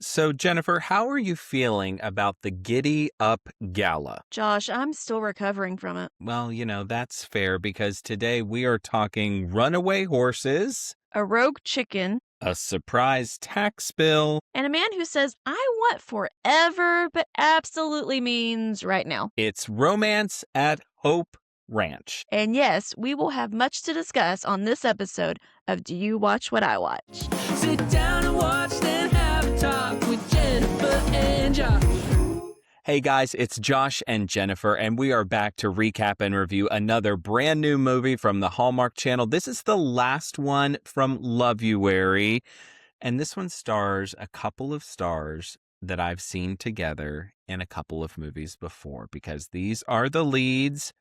So, Jennifer, how are you feeling about the Giddy Up Gala? Josh, I'm still recovering from it. Well, that's fair because today we are talking runaway horses, A rogue chicken, a surprise tax bill. and a man who says, I want forever, but absolutely means right now. It's romance at Hope Ranch. And yes, we will have much to discuss on this episode of Do You Watch What I Watch? Sit down and watch, then have a talk with Jennifer and Josh. Hey guys, it's Josh and Jennifer, and we are back to recap and review another brand new movie from the Hallmark Channel. This is the last one from Loveuary, and this one stars a couple of stars that I've seen together in a couple of movies before, because these are the leads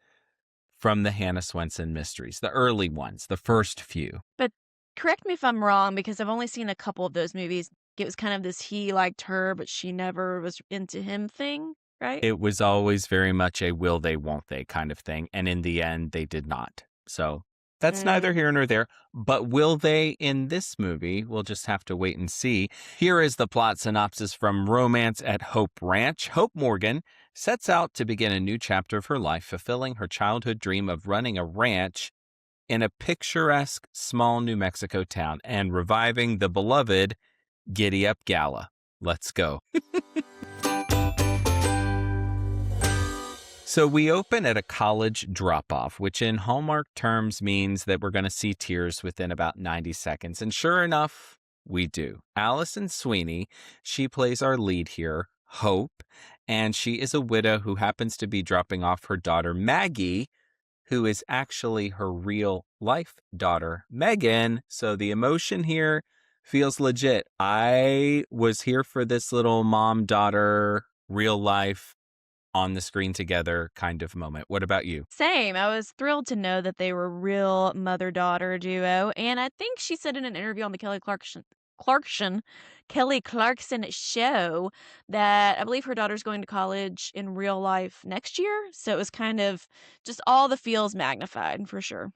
from the Hannah Swenson mysteries, the early ones, the first few. But correct me if I'm wrong, because I've only seen a couple of those movies. It was kind of this he liked her, but she never was into him thing, right? It was always very much a will they, won't they kind of thing. And in the end, they did not. So that's neither here nor there. But will they in this movie? We'll just have to wait and see. Here is the plot synopsis from Romance at Hope Ranch. Hope Morgan sets out to begin a new chapter of her life, fulfilling her childhood dream of running a ranch in a picturesque small New Mexico town and reviving the beloved Giddy Up Gala. Let's go. So we open at a college drop-off, which in Hallmark terms means that we're going to see tears within about 90 seconds. And sure enough, we do. Alison Sweeney, she plays our lead here, Hope, and she is a widow who happens to be dropping off her daughter, Maggie, who is actually her real-life daughter, Megan. So the emotion here feels legit. I was here for this little mom-daughter, real-life, on the screen together kind of moment. What about you? Same. I was thrilled to know that they were a real mother-daughter duo. And I think she said in an interview on the Kelly Clarkson show that I believe her daughter's going to college in real life next year. So it was kind of just all the feels magnified for sure.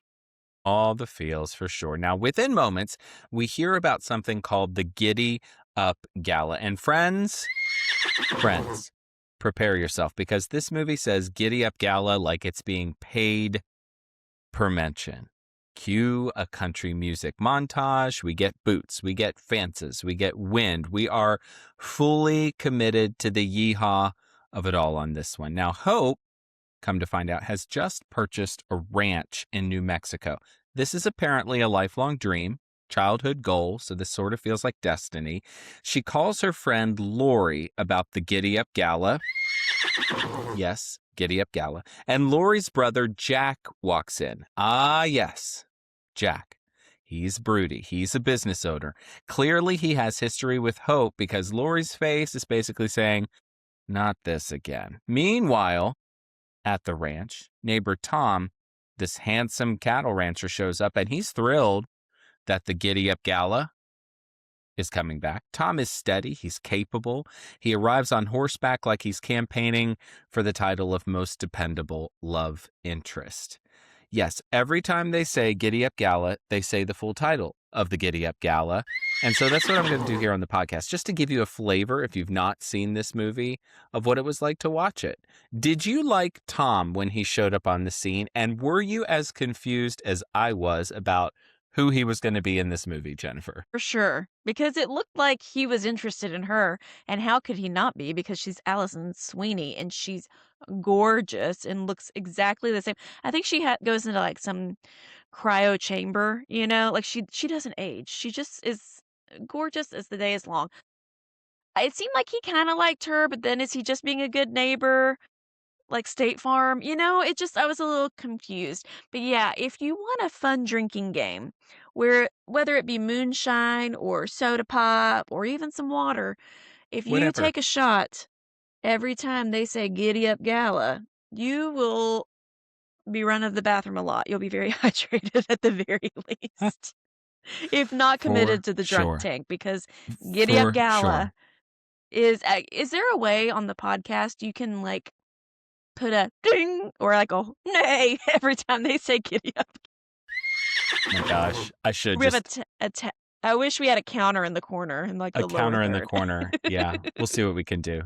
All the feels for sure. Now, within moments, we hear about something called the Giddy Up Gala. And friends, prepare yourself, because this movie says Giddy Up Gala like it's being paid per mention. Cue a country music montage. We get boots. We get fences. We get wind. We are fully committed to the yee-haw of it all on this one. Now, Hope, come to find out, has just purchased a ranch in New Mexico. This is apparently a lifelong dream, childhood goal, so this sort of feels like destiny. She calls her friend Lori about the Giddy Up Gala. Yes, Giddy Up Gala. And Lori's brother Jack walks in. Ah, yes, Jack. He's broody. He's a business owner. Clearly, he has history with Hope, because Lori's face is basically saying, not this again. Meanwhile, at the ranch, neighbor Tom, this handsome cattle rancher, shows up, and he's thrilled that the Giddy Up Gala is coming back. Tom is steady. He's capable. He arrives on horseback like he's campaigning for the title of most dependable love interest. Yes, every time they say Giddy Up Gala, they say the full title of the Giddy Up Gala. And so that's what I'm going to do here on the podcast, just to give you a flavor, if you've not seen this movie, of what it was like to watch it. Did you like Tom when he showed up on the scene? And were you as confused as I was about who he was going to be in this movie, Jennifer? For sure. Because it looked like he was interested in her. And how could he not be? Because she's Alison Sweeney and she's gorgeous and looks exactly the same. I think she goes into like some cryo chamber, like she doesn't age. She just is gorgeous as the day is long. It seemed like he kind of liked her, but then is he just being a good neighbor? Like State Farm, I was a little confused. But yeah, if you want a fun drinking game where whether it be moonshine or soda pop or even some water, if you Whatever. take a shot every time they say Giddy Up Gala, you will be running to the bathroom a lot. You'll be very hydrated at the very least. If not committed to the drunk tank, because Giddy Up Gala is there a way on the podcast you can like put a ding or like a nay every time they say Giddy Up? Oh my gosh, I should We just... have I wish we had a counter in the corner in like A the lower counter in the third. corner. Yeah, we'll see what we can do.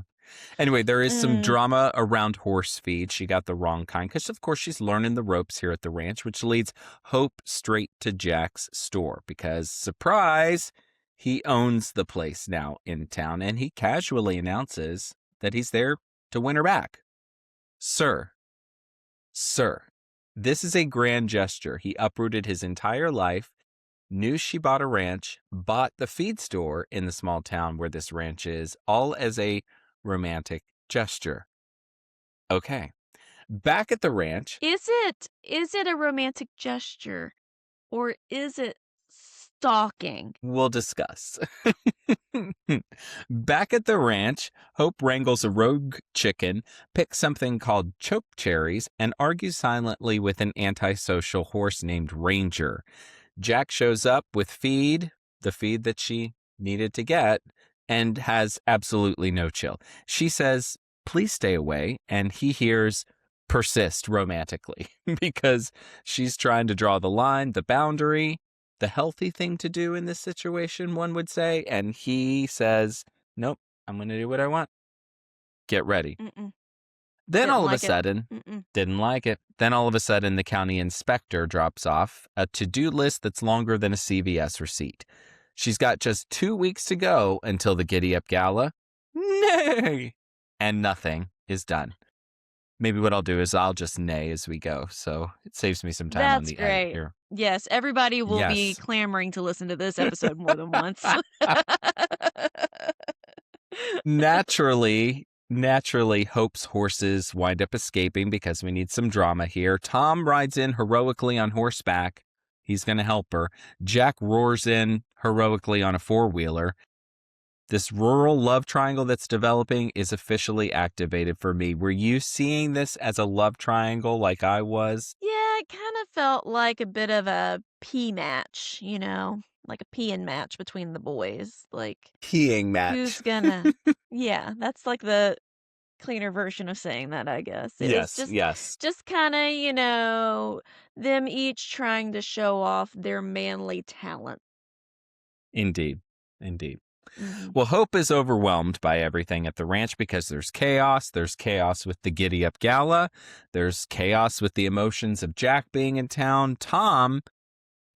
Anyway, there is some Mm. drama around horse feed. She got the wrong kind because, of course, she's learning the ropes here at the ranch, which leads Hope straight to Jack's store because, surprise, he owns the place now in town, and he casually announces that he's there to win her back. Sir, this is a grand gesture. He uprooted his entire life, knew she bought a ranch, bought the feed store in the small town where this ranch is, all as a romantic gesture. Okay. Back at the ranch. Is it a romantic gesture or is it stalking? We'll discuss. Back at the ranch, Hope wrangles a rogue chicken, picks something called choke cherries, and argues silently with an antisocial horse named Ranger. Jack shows up with feed, the feed that she needed to get, and has absolutely no chill. She says, please stay away, and he hears persist romantically because she's trying to draw the line, the boundary, the healthy thing to do in this situation, one would say, and he says, nope, I'm going to do what I want. Get ready. Mm-mm. Then Didn't all of a like it. sudden, didn't like it. Then all of a sudden, the county inspector drops off a to-do list that's longer than a CVS receipt. She's got just 2 weeks to go until the Giddy Up Gala. Nay! And nothing is done. Maybe what I'll do is I'll just neigh as we go, so it saves me some time on That's the edit great. here. Yes, everybody will be Yes. clamoring to listen to this episode more than once. Naturally, Hope's horses wind up escaping because we need some drama here. Tom rides in heroically on horseback. He's going to help her. Jack roars in heroically on a four-wheeler. This rural love triangle that's developing is officially activated for me. Were you seeing this as a love triangle like I was? Yeah, it kind of felt like a bit of a pee match, like a peeing match between the boys. Like, Peeing match. who's gonna... Yeah, that's like the cleaner version of saying that, I guess. It was Yes. just kind of, them each trying to show off their manly talent. Indeed. Mhm. Well, Hope is overwhelmed by everything at the ranch because there's chaos. There's chaos with the Giddy Up Gala. There's chaos with the emotions of Jack being in town. Tom,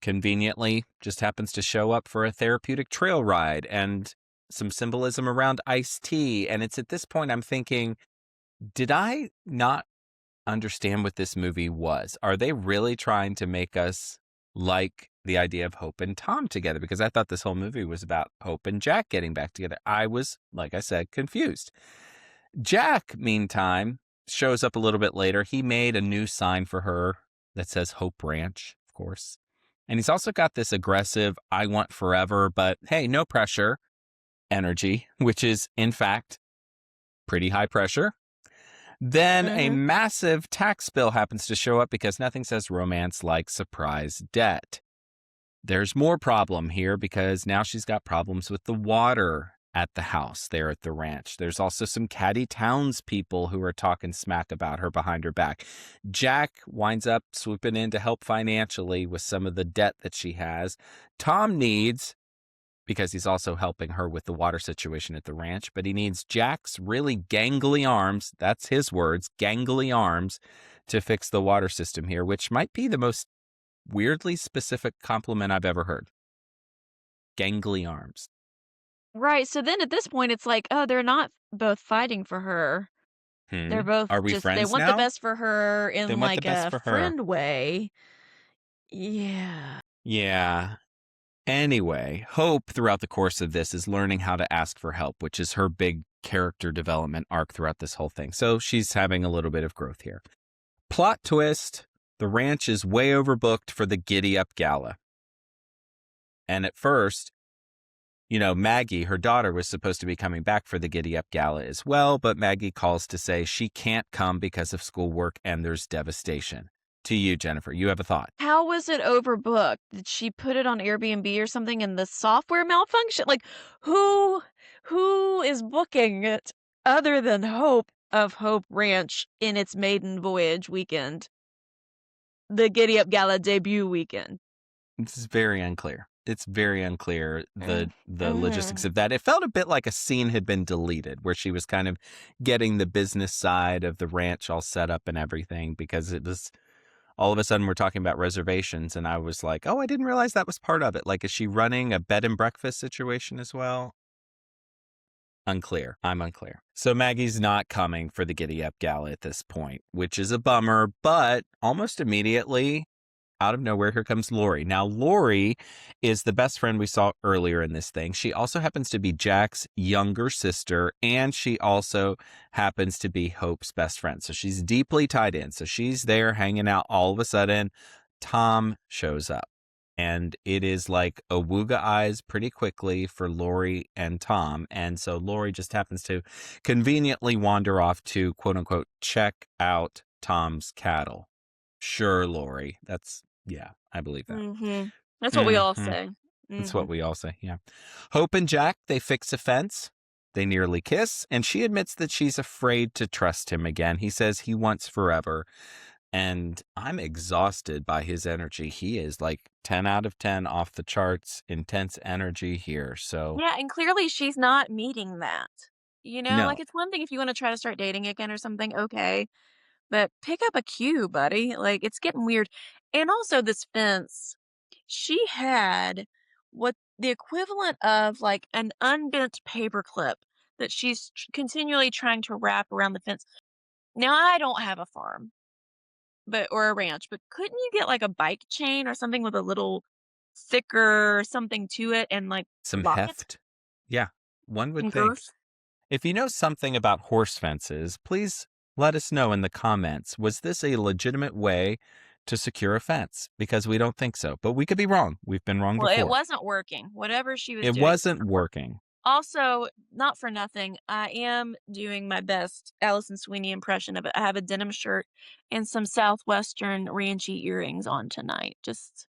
conveniently, just happens to show up for a therapeutic trail ride and some symbolism around iced tea. And it's at this point I'm thinking, did I not understand what this movie was? Are they really trying to make us like the idea of Hope and Tom together? Because I thought this whole movie was about Hope and Jack getting back together. I was, like I said, confused. Jack, meantime, shows up a little bit later. He made a new sign for her that says Hope Ranch, of course. And he's also got this aggressive, I want forever, but hey, no pressure energy, which is, in fact, pretty high pressure. Then a massive tax bill happens to show up because nothing says romance like surprise debt. There's more problem here because now she's got problems with the water at the house there at the ranch. There's also some catty townspeople who are talking smack about her behind her back. Jack winds up swooping in to help financially with some of the debt that she has. Tom needs, because he's also helping her with the water situation at the ranch, but he needs Jack's really gangly arms, that's his words, gangly arms, to fix the water system here, which might be the most weirdly specific compliment I've ever heard. Gangly arms. Right. So then at this point, it's like, oh, they're not both fighting for her. They're both Are we they friends want now? the best for her They in want the like best a for her. friend way. Yeah. Yeah. Anyway, Hope throughout the course of this is learning how to ask for help, which is her big character development arc throughout this whole thing. So she's having a little bit of growth here. Plot twist, the ranch is way overbooked for the Giddy Up Gala. And at first, Maggie, her daughter, was supposed to be coming back for the Giddy Up Gala as well, but Maggie calls to say she can't come because of schoolwork and there's devastation. To you, Jennifer, you have a thought. How was it overbooked? Did she put it on Airbnb or something and the software malfunction? Like, who is booking it other than Hope of Hope Ranch in its maiden voyage weekend? The Giddy Up Gala debut weekend. This is very unclear. it's very unclear the Mm-hmm. logistics of that. It felt a bit like a scene had been deleted where she was kind of getting the business side of the ranch all set up and everything, because it was all of a sudden we're talking about reservations and I was like, oh, I didn't realize that was part of it. Like, is she running a bed and breakfast situation as well? Unclear. I'm unclear. So Maggie's not coming for the Giddy Up Gala at this point, which is a bummer, but almost immediately out of nowhere, here comes Lori. Now, Lori is the best friend we saw earlier in this thing. She also happens to be Jack's younger sister, and she also happens to be Hope's best friend. So she's deeply tied in. So she's there hanging out. All of a sudden, Tom shows up. And it is like a wooga eyes pretty quickly for Lori and Tom. And so Lori just happens to conveniently wander off to, quote unquote, check out Tom's cattle. Sure, Lori. Yeah, I believe that. Mm-hmm. That's what we all say. That's what we all say, yeah. Hope and Jack, they fix a fence. They nearly kiss, and she admits that she's afraid to trust him again. He says he wants forever, and I'm exhausted by his energy. He is like 10 out of 10 off the charts, intense energy here, so. Yeah, and clearly she's not meeting that. You know, No. like, it's one thing if you want to try to start dating again or something, okay. But pick up a cue, buddy. Like, it's getting weird. And also this fence, she had what the equivalent of like an unbent paperclip that she's continually trying to wrap around the fence. Now, I don't have a farm, or a ranch, but couldn't you get like a bike chain or something with a little thicker something to it and like Some lock it heft? Yeah, one would and think. girth? If you know something about horse fences, please let us know in the comments. Was this a legitimate way to secure a fence? Because we don't think so, but we could be wrong. We've been wrong Well, before. it wasn't working. Whatever she was It doing. wasn't working. Also, not for nothing, I am doing my best Alison Sweeney impression of it. I have a denim shirt and some Southwestern ranchy earrings on tonight, just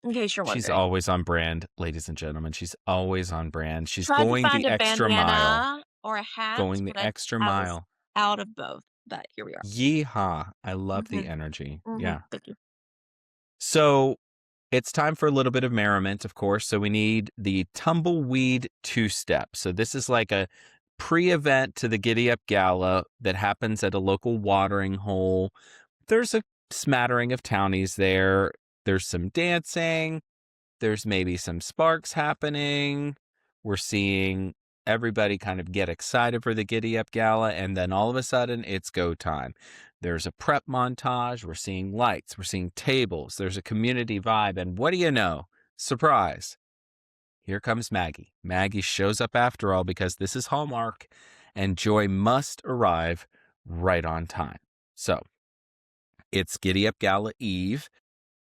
in case you're wondering. She's always on brand, ladies and gentlemen. She's always on brand. She's Tried going to find the a extra bandana mile. or a hat. Going the but extra I was mile. out of both, but here we are. Yee-haw. I love the energy. Yeah. Thank you. So it's time for a little bit of merriment, of course. So we need the tumbleweed two-step. So this is like a pre-event to the Giddy Up Gala that happens at a local watering hole. There's a smattering of townies there. There's some dancing. There's maybe some sparks happening. We're seeing everybody kind of get excited for the Giddy Up Gala, and then all of a sudden, it's go time. There's a prep montage. We're seeing lights. We're seeing tables. There's a community vibe, and what do you know? Surprise. Here comes Maggie. Maggie shows up after all because this is Hallmark, and joy must arrive right on time. So, it's Giddy Up Gala Eve,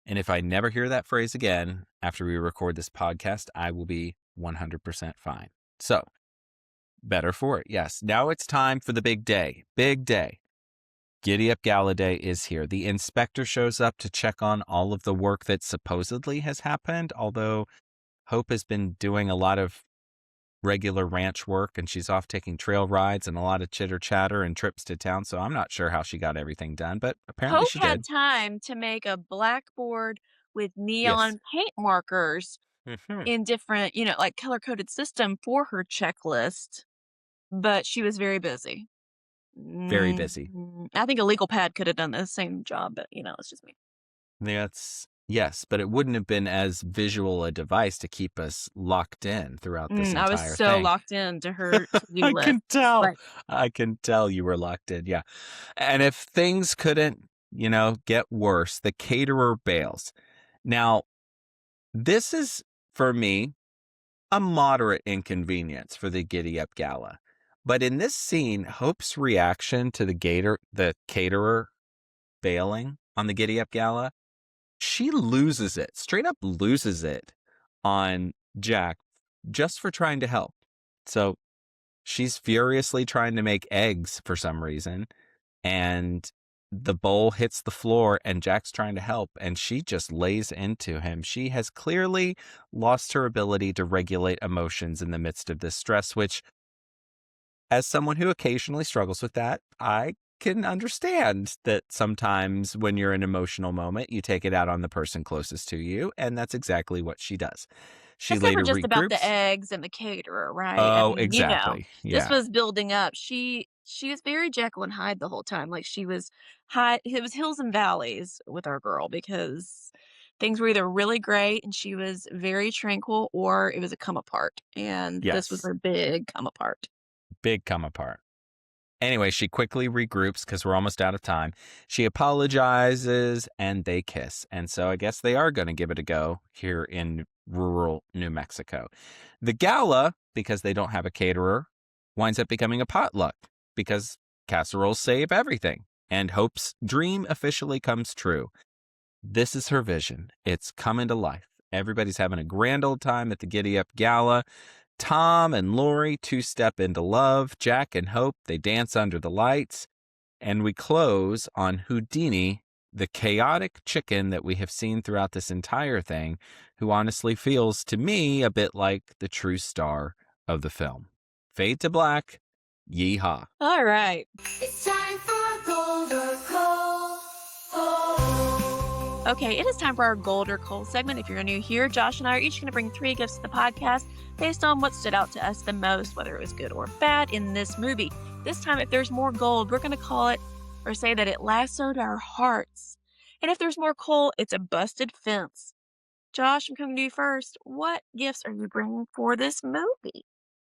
and if I never hear that phrase again after we record this podcast, I will be 100% fine. So, better for it, yes. Now it's time for the big day. Big day. Giddy Up Gala Day is here. The inspector shows up to check on all of the work that supposedly has happened, although Hope has been doing a lot of regular ranch work, and she's off taking trail rides and a lot of chitter chatter and trips to town, so I'm not sure how she got everything done, but apparently Hope she had did. time to make a blackboard with neon paint markers in different, like color-coded system for her checklist, but she was very busy. Very busy. I think a legal pad could have done the same job, but it's just me. Yes, but it wouldn't have been as visual a device to keep us locked in throughout this entire thing. I was so locked into her to-do list. I can tell. But I can tell you were locked in, yeah. And if things couldn't, get worse, the caterer bails. Now, this is, for me, a moderate inconvenience for the Giddy Up Gala. But in this scene, Hope's reaction to the caterer bailing on the Giddy Up Gala, she loses it, straight up loses it on Jack just for trying to help. So she's furiously trying to make eggs for some reason, and the bowl hits the floor, and Jack's trying to help, and she just lays into him. She has clearly lost her ability to regulate emotions in the midst of this stress, which, as someone who occasionally struggles with that, I can understand that sometimes when you're in an emotional moment, you take it out on the person closest to you. And that's exactly what she does. She It's never later just about the regroups. eggs and the caterer, right? I Oh, mean, exactly. this Yeah. was building up. She was very Jekyll and Hyde the whole time. Like she was high, it was hills and valleys with our girl because things were either really great and she was very tranquil or it was a come apart. And this was Yes. her big come apart. Big come apart. Anyway, she quickly regroups because we're almost out of time. She apologizes and they kiss. And so I guess they are going to give it a go here in rural New Mexico. The gala, because they don't have a caterer, winds up becoming a potluck because casseroles save everything. And Hope's dream officially comes true. This is her vision. It's coming to life. Everybody's having a grand old time at the Giddy Up Gala. Tom and Lori two-step into love. Jack and Hope, they dance under the lights. And we close on Houdini, the chaotic chicken that we have seen throughout this entire thing, who honestly feels to me a bit like the true star of the film. Fade to black. Yee-haw. All right. It's time for Gold or Coal. Okay, it is time for our Gold or Coal segment. If you're new here, Josh and I are each going to bring 3 gifts to the podcast based on what stood out to us the most, whether it was good or bad in this movie. This time, if there's more gold, we're going to call it or say that it lassoed our hearts. And if there's more coal, it's a busted fence. Josh, I'm coming to you first. What gifts are you bringing for this movie?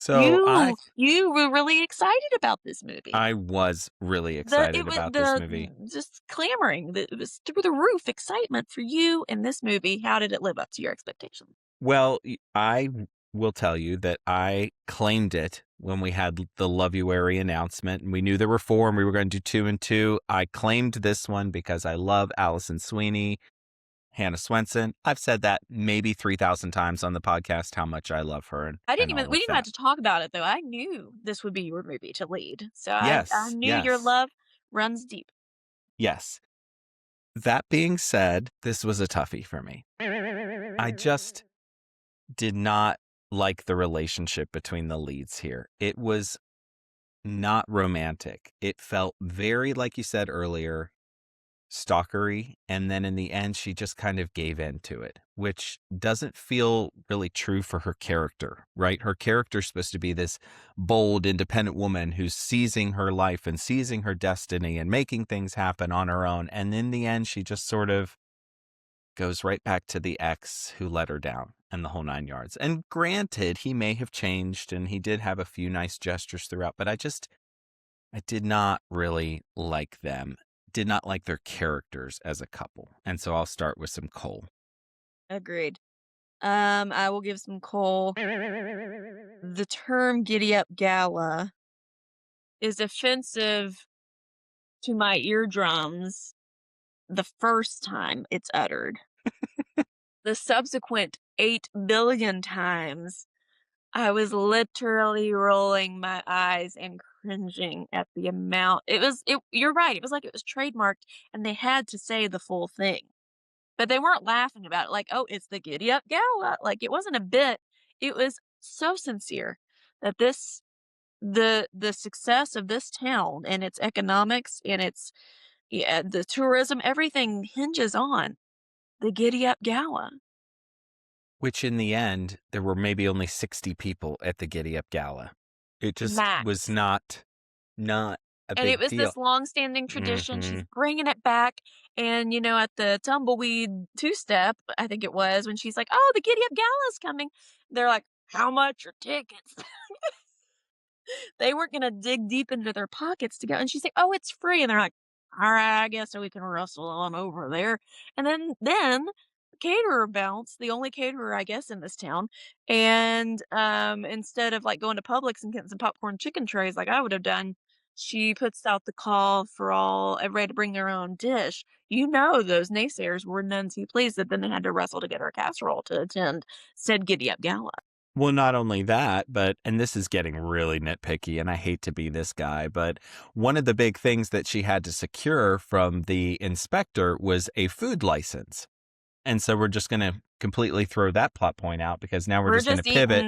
So You were really excited about this movie. I was really excited about this movie. Just clamoring. It was through the roof excitement for you in this movie. How did it live up to your expectations? Well, I will tell you that I claimed it when we had the Lovuary announcement, and we knew there were 4 and we were going to do 2 and 2. I claimed this one because I love Alison Sweeney, Hannah Swenson. I've said that maybe 3,000 times on the podcast, how much I love her. And We all didn't of even have that. to talk about it though. I knew this would be your movie to lead. So Yes, I knew your yes. love runs deep. Yes. That being said, this was a toughie for me. I just did not like the relationship between the leads here. It was not romantic. It felt very, like you said earlier, stalkery. And then in the end, she just kind of gave in to it, which doesn't feel really true for her character, right? Her character's supposed to be this bold, independent woman who's seizing her life and seizing her destiny and making things happen on her own. And in the end, she just sort of goes right back to the ex who let her down and the whole 9 yards. And granted, he may have changed and he did have a few nice gestures throughout, but I did not really like them. Did not like their characters as a couple. And so I'll start with some coal. Agreed. I will give some coal. The term Giddy Up Gala is offensive to my eardrums the first time it's uttered. The subsequent 8 billion times, I was literally rolling my eyes and cringing at the amount. You're right. It was like it was trademarked and they had to say the full thing. But they weren't laughing about it like, oh, it's the Giddy Up Gala. Like it wasn't a bit. It was so sincere that the success of this town and its economics and the tourism, everything hinges on the Giddy Up Gala. Which in the end, there were maybe only 60 people at the Giddy Up Gala. It just Max. was not a And big it was deal. this long-standing tradition. She's bringing it back. And, at the Tumbleweed 2-step, I think it was, when she's like, oh, the Giddy Up Gala's coming. They're like, how much are tickets? They weren't going to dig deep into their pockets to go. And she's like, oh, it's free. And they're like, all right, I guess we can rustle on over there. And then the caterer bounced, the only caterer, I guess, in this town. And instead of like going to Publix and getting some popcorn chicken trays like I would have done, she puts out the call for everybody to bring their own dish. Those naysayers were none too pleased that then they had to wrestle to get her casserole to attend said Giddy Up Gala. Well, not only that, and this is getting really nitpicky, and I hate to be this guy, but one of the big things that she had to secure from the inspector was a food license. And so we're just going to completely throw that plot point out because now we're just going to pivot.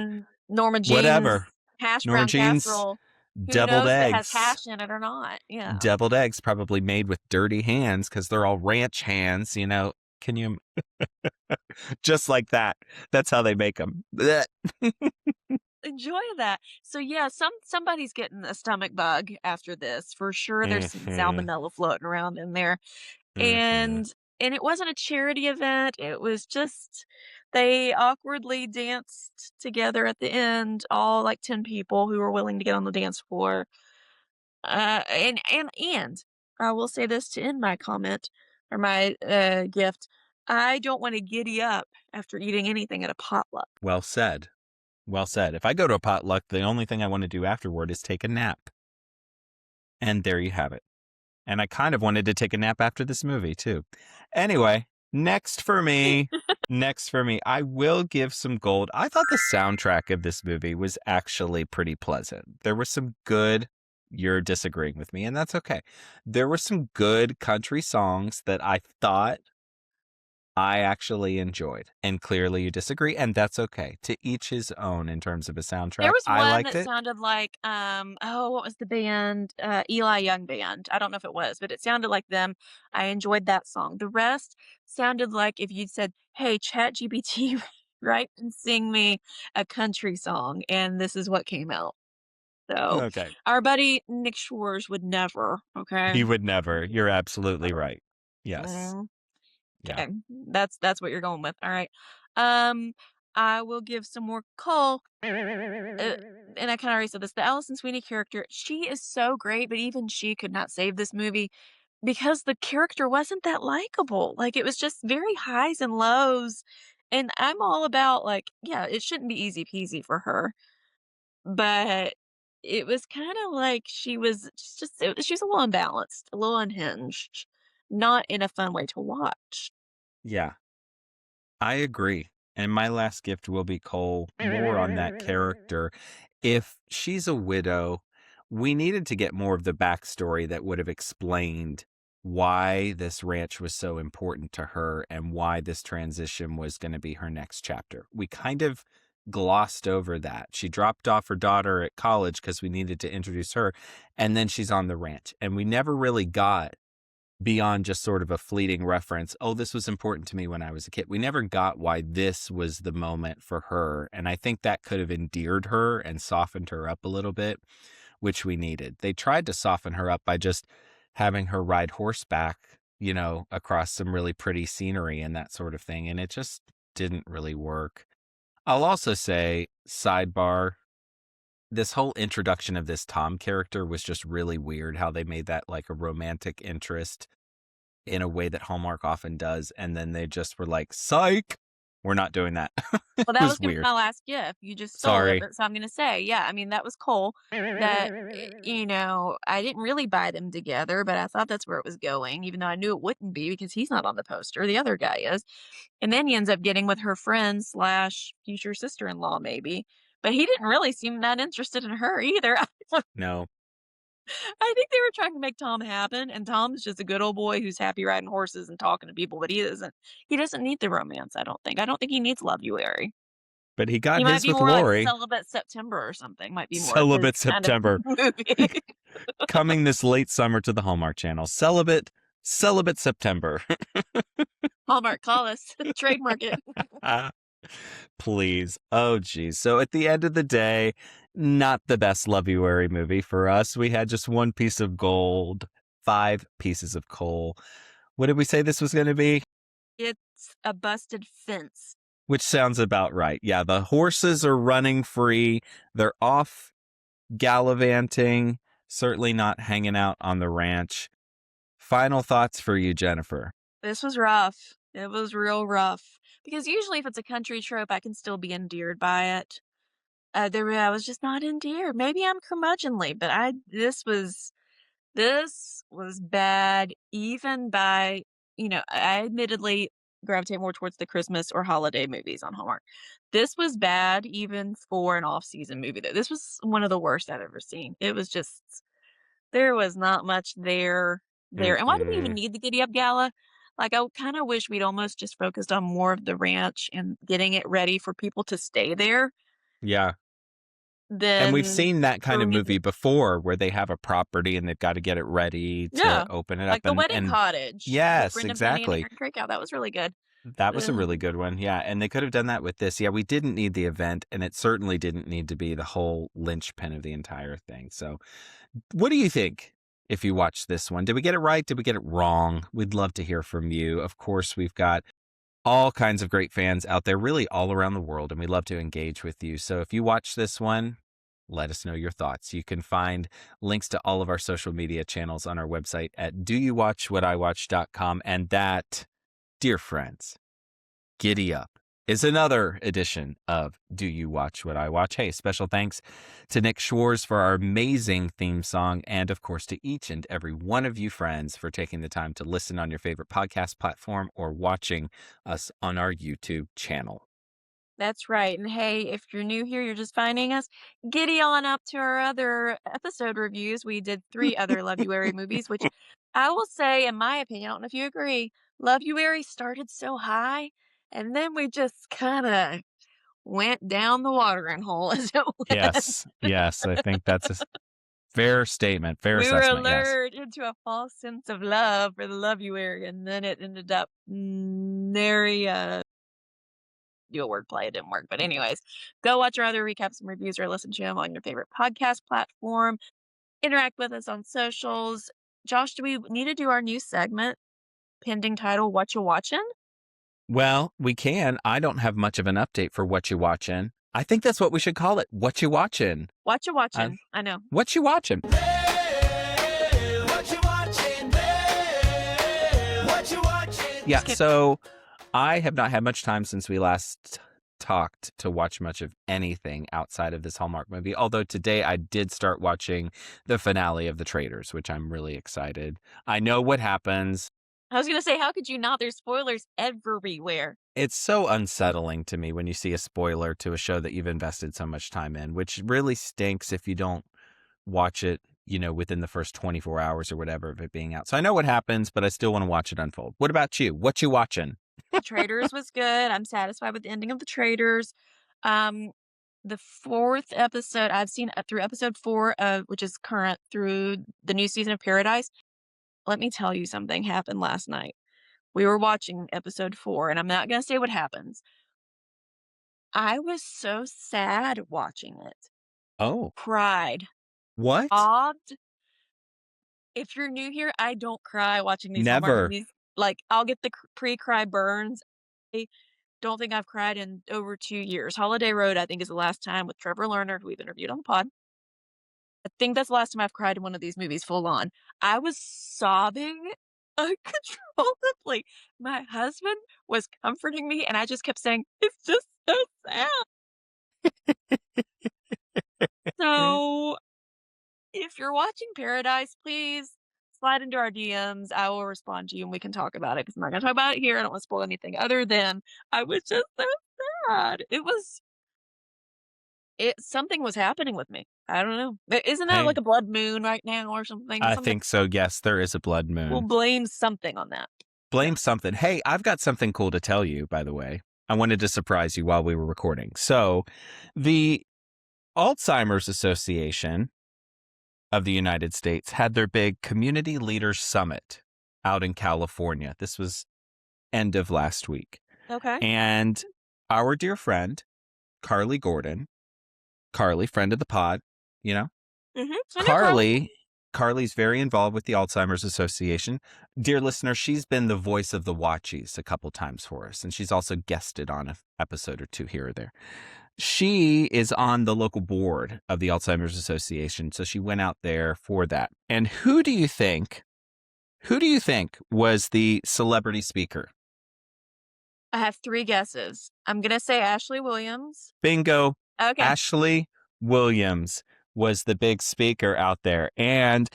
Norma Jean's Whatever. hash Norma brown Jean's casserole. Who Deviled knows if it has eggs. hash in it or not? Yeah. Deviled eggs probably made with dirty hands because they're all ranch hands, Can you just like that? That's how they make them. Enjoy that. So yeah, somebody's getting a stomach bug after this for sure. There's some Mm-hmm. salmonella floating around in there, Mm-hmm. and it wasn't a charity event. It was just they awkwardly danced together at the end, all like 10 people who were willing to get on the dance floor. And I will say this to end my comment or my gift. I don't want to giddy up after eating anything at a potluck. Well said. Well said. If I go to a potluck, the only thing I want to do afterward is take a nap. And there you have it. And I kind of wanted to take a nap after this movie, too. Anyway, next for me, I will give some gold. I thought the soundtrack of this movie was actually pretty pleasant. There was some good, you're disagreeing with me, and that's okay. There were some good country songs that I thought I actually enjoyed. And clearly you disagree, and that's okay. To each his own in terms of a soundtrack. There was I one liked that it. sounded like, what was the band? Eli Young Band. I don't know if it was, but it sounded like them. I enjoyed that song. The rest sounded like if you'd said, "Hey, ChatGPT, write and sing me a country song," and this is what came out. So, Okay. our buddy Nick Shores would never, okay? He would never. You're absolutely right. Yes. Mm, Yeah. okay, that's what you're going with. All right. Um, I will give some more coal. And I kind of already said this. The Alison Sweeney character, she is so great, but even she could not save this movie because the character wasn't that likable. Like it was just very highs and lows. And I'm all about like, yeah, it shouldn't be easy peasy for her, but it was kind of like she was she was a little unbalanced, a little unhinged, not in a fun way to watch. Yeah. I agree. And my last gift will be Cole, more on that character. If she's a widow, we needed to get more of the backstory that would have explained why this ranch was so important to her and why this transition was going to be her next chapter. We kind of glossed over that. She dropped off her daughter at college because we needed to introduce her, and then she's on the ranch. And we never really got beyond just sort of a fleeting reference. Oh, this was important to me when I was a kid. We never got why this was the moment for her. And I think that could have endeared her and softened her up a little bit, which we needed. They tried to soften her up by just having her ride horseback, across some really pretty scenery and that sort of thing. And it just didn't really work. I'll also say, sidebar, this whole introduction of this Tom character was just really weird how they made that like a romantic interest in a way that Hallmark often does. And then they just were like, psych, we're not doing that. It Well, that was was gonna be weird. my last gift. You just stole it, Sorry. but so I'm gonna say, yeah, I mean, that was Cole that, I didn't really buy them together, but I thought that's where it was going, even though I knew it wouldn't be because he's not on the poster, the other guy is. And then he ends up getting with her friend slash future sister-in-law maybe, but he didn't really seem that interested in her either. No. I think they were trying to make Tom happen, and Tom's just a good old boy who's happy riding horses and talking to people, but he doesn't need the romance, I don't think. I don't think he needs love you, Larry. But he got He might his be with more like Lori. Celibate September or something, might be more of his Celibate kind of September. movie. Coming this late summer to the Hallmark Channel. Celibate September. Hallmark, call us. Trademark it. Please. Oh, geez. So at the end of the day, not the best Lovey-Wary movie for us. We had just one piece of gold, 5 pieces of coal. What did we say this was going to be? It's a busted fence. Which sounds about right. Yeah, the horses are running free. They're off gallivanting, certainly not hanging out on the ranch. Final thoughts for you, Jennifer. This was rough. It was real rough. Because usually if it's a country trope, I can still be endeared by it. I was just not endeared. Maybe I'm curmudgeonly, but this was bad even by, I admittedly gravitate more towards the Christmas or holiday movies on Hallmark. This was bad even for an off-season movie though. This was one of the worst I've ever seen. It was just there was not much there. And why do we even need the Giddy Up Gala? Like, I kind of wish we'd almost just focused on more of the ranch and getting it ready for people to stay there. Yeah. And we've than seen that kind for of me. movie before where they have a property and they've got to get it ready to Yeah, open it up. like The Wedding And Cottage with yes, Brendan Penny and exactly. Aaron Krakow. That was really good. That was a Ugh. really good one. Yeah. And they could have done that with this. Yeah, we didn't need the event, and it certainly didn't need to be the whole linchpin of the entire thing. So, what do you think if you watch this one? Did we get it right? Did we get it wrong? We'd love to hear from you. Of course, we've got all kinds of great fans out there, really all around the world, and we love to engage with you. So, if you watch this one, let us know your thoughts. You can find links to all of our social media channels on our website at doyouwatchwhatiwatch.com. And that, dear friends, Giddy Up is another edition of Do You Watch What I Watch? Hey, special thanks to Nick Schwartz for our amazing theme song, and of course to each and every one of you friends for taking the time to listen on your favorite podcast platform or watching us on our YouTube channel. That's right. And hey, if you're new here, you're just finding us, giddy on up to our other episode reviews. We did 3 other Loveuary movies, which I will say, in my opinion, I don't know if you agree, Loveuary started so high, and then we just kind of went down the watering hole, as it went. Yes, I think that's a fair statement, fair We were assessment, yes. lured into a false sense of love for the Loveuary, and then it ended up very do a wordplay. It didn't work. But anyways, go watch our other recaps and reviews or listen to them on your favorite podcast platform. Interact with us on socials. Josh, do we need to do our new segment, pending title, What You Watching? Well, we can. I don't have much of an update for What You Watching. I think that's what we should call it. What You Watching? What You Watching? I know. What You Watching? Hey, what you watching? Hey, what you watching? Yeah, so I have not had much time since we last talked to watch much of anything outside of this Hallmark movie. Although today I did start watching the finale of The Traitors, which I'm really excited. I know what happens. I was going to say, how could you not? There's spoilers everywhere. It's so unsettling to me when you see a spoiler to a show that you've invested so much time in, which really stinks if you don't watch it, within the first 24 hours or whatever of it being out. So I know what happens, but I still want to watch it unfold. What about you? What you watching? The Traitors was good. I'm satisfied with the ending of The Traitors. The 4th episode, I've seen through episode 4, which is current through the new season of Paradise. Let me tell you something happened last night. We were watching episode 4, and I'm not going to say what happens. I was so sad watching it. Oh. Cried. What? Sobbed. If you're new here, I don't cry watching these Hallmark Never. movies. Like, I'll get the pre-cry burns. I don't think I've cried in over 2 years. Holiday Road, I think, is the last time with Trevor Lerner, who we've interviewed on the pod. I think that's the last time I've cried in one of these movies full on. I was sobbing uncontrollably. My husband was comforting me, and I just kept saying, it's just so sad. So, if you're watching Paradise, please slide into our DMs. I will respond to you, and we can talk about it, because I'm not going to talk about it here. I don't want to spoil anything other than I was just so sad. Something was happening with me. I don't know. Isn't that like a blood moon right now or something? I think so. Yes, there is a blood moon. We'll blame something on that. Blame something. Hey, I've got something cool to tell you, by the way. I wanted to surprise you while we were recording. So, the Alzheimer's Association of the United States had their big Community Leaders Summit out in California. This was end of last week. Okay. And our dear friend, Carly Gordon, Carly, friend of the pod, Mm-hmm. Carly's very involved with the Alzheimer's Association. Dear listener, she's been the voice of the Watchies a couple times for us, and she's also guested on an episode or two here or there. She is on the local board of the Alzheimer's Association, so she went out there for that. And who do you think was the celebrity speaker? I have 3 guesses. I'm going to say Ashley Williams. Bingo. Okay. Ashley Williams was the big speaker out there. And,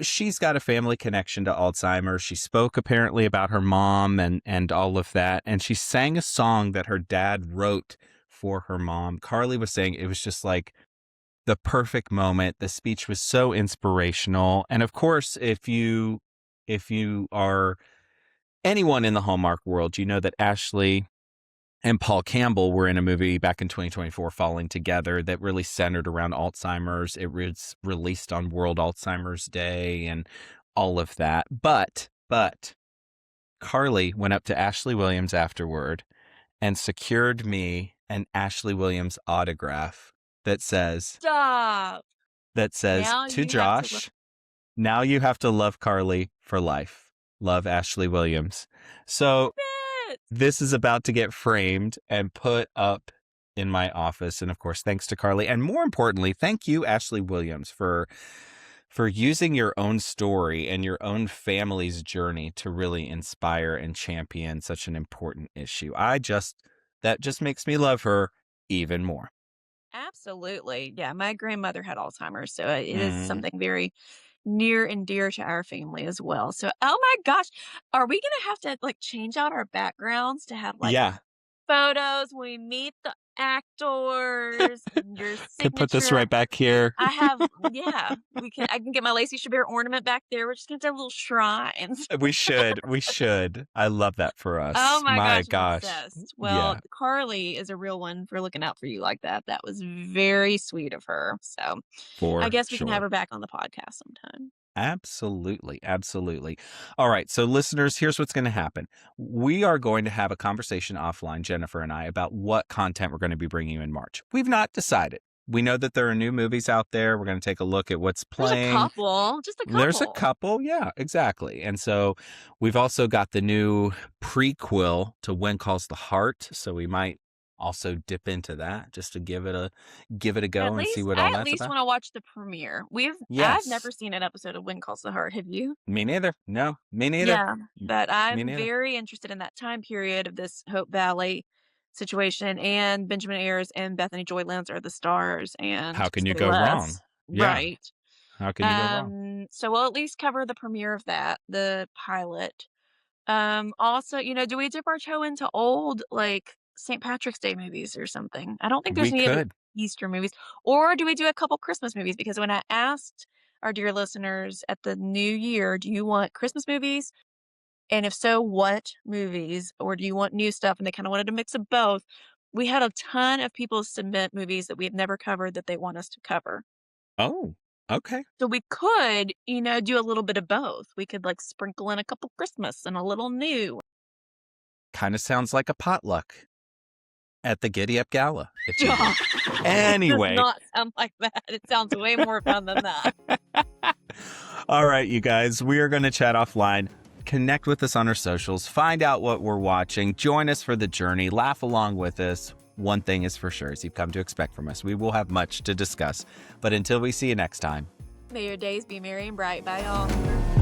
she's got a family connection to Alzheimer's. She spoke apparently about her mom and all of that. And she sang a song that her dad wrote for her mom. Carly was saying it was just like the perfect moment. The speech was so inspirational. And of course, if you are anyone in the Hallmark world, you know that Ashley and Paul Campbell were in a movie back in 2024, Falling Together, that really centered around Alzheimer's. It was released on World Alzheimer's Day and all of that. But Carly went up to Ashley Williams afterward and secured me an Ashley Williams autograph that says Stop. Now to you have to Josh, now you have to love Carly for life. Love, Ashley Williams. So this is about to get framed and put up in my office. And of course, thanks to Carly. And more importantly, thank you, Ashley Williams, for using your own story and your own family's journey to really inspire and champion such an important issue. That just makes me love her even more. Absolutely. Yeah, my grandmother had Alzheimer's, so it is Mhm. something very near and dear to our family as well. So, oh my gosh, are we gonna have to like change out our backgrounds to have like Yeah. photos when we meet the actors and your Could put this signature? right back here. I have, yeah, I can get my Lacey Chabert ornament back there. We're just gonna have little shrines. We should. I love that for us. Oh my My gosh, I'm gosh. obsessed. Well, Yeah, Carly is a real one for looking out for you like that. That was very sweet of her. So I for guess we can have sure. her back on the podcast sometime. Absolutely. Absolutely. All right. So, listeners, here's what's going to happen. We are going to have a conversation offline, Jennifer and I, about what content we're going to be bringing you in March. We've not decided. We know that there are new movies out there. We're going to take a look at what's There's a playing. couple, just a couple. There's a couple. Yeah, exactly. And so we've also got the new prequel to When Calls the Heart. So we might also dip into that just to give it a go and see what all I at that's least about. want to watch the premiere. I've Yes. never seen an episode of When Calls the Heart. Have you? Me neither. No, me neither. Yeah, but Me I'm neither. very interested in that time period of this Hope Valley situation, and Benjamin Ayers and Bethany Joy Lenz are the stars. And How can you say go less. wrong? Yeah. Right. How can you go wrong? So we'll at least cover the premiere of that, the pilot. Also, do we dip our toe into old like St. Patrick's Day movies or something? I don't think there's We any other could. Easter movies. Or do we do a couple Christmas movies? Because when I asked our dear listeners at the new year, do you want Christmas movies? And if so, what movies? Or do you want new stuff? And they kind of wanted a mix of both. We had a ton of people submit movies that we have never covered that they want us to cover. Oh, okay. So we could, do a little bit of both. We could like sprinkle in a couple Christmas and a little new. Kind of sounds like a potluck at the Giddy Up Gala. If you will. It Anyway. does not sound like that. It sounds way more fun than that. All right, you guys, we are going to chat offline. Connect with us on our socials. Find out what we're watching. Join us for the journey. Laugh along with us. One thing is for sure, as you've come to expect from us, we will have much to discuss. But until we see you next time. May your days be merry and bright. Bye, y'all.